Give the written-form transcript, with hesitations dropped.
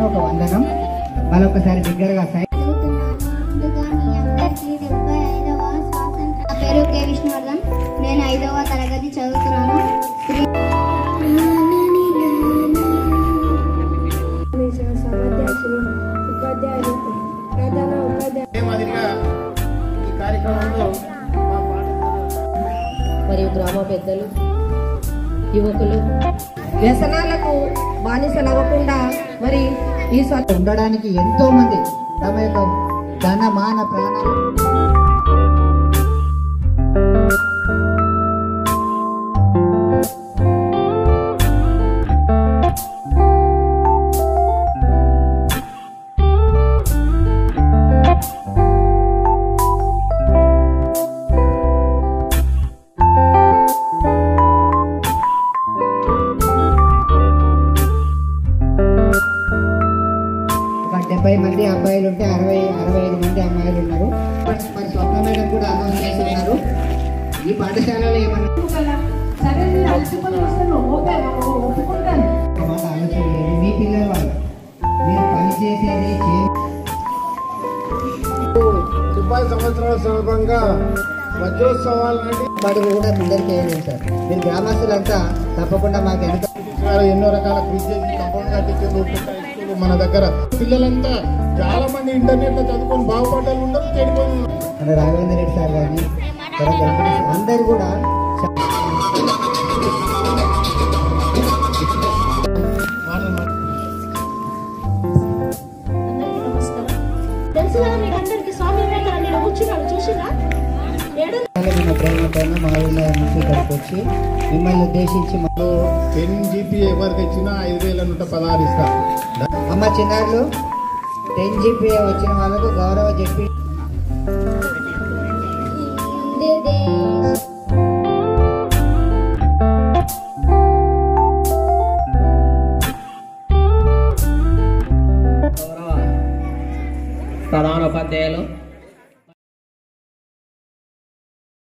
ఒక వందనం మరొకసారి దగ్గరగా పేరు కె విష్ణువర్ధన్. నేను 5వ తరగతి చదువుతున్నాను. మరియు గ్రామ పెద్దలు, యువకులు వ్యసనాలకు బానిసలవ్వకుండా మరి ఈ ఉండడానికి ఎంతో మంది తమ యొక్క ధన మాన ప్రాణాలు మంది అబ్బాయిలు ఉంటే 65 మంది అమ్మాయిలు ఉన్నారు. మరి స్వప్న మేడం కూడా అనౌన్స్ చేస్తున్నారు. ఈ పాఠశాలలో ఏమన్నా ఆలోచన లేదు. మీ పిల్లల వాళ్ళు మీరు పనిచేసేది 70 సంవత్సరాల సందర్భంగా వజ్రోత్సవాలు బడుగు కూడా పిల్లలకి వేయలేదు సార్. మీరు గ్రామస్తులంతా తప్పకుండా మాకు ఎన్నో రకాల కృషి చేసి కంపౌండ్ కట్టించారు. మన దగ్గర పిల్లలంతా చాలా మంది ఇంటర్నెట్ లో చదువుకొని బాగుపడ్డారు ఉండరు, చెడిపోయి మన రాఘవేంద్ర రెడ్డి సార్ కానీ అందరు కూడా ప్రేమతోన మా ఊళ్ళో నుంచి ఇక్కడికి వచ్చి మిమ్మల్ని ఉద్దేశించి 10 GPA ఎవరికి ఇచ్చినా 5,116 ఇస్తారు. అమ్మ చిన్నారులు 10 GPA వచ్చిన వాళ్ళకు గౌరవ చెప్పి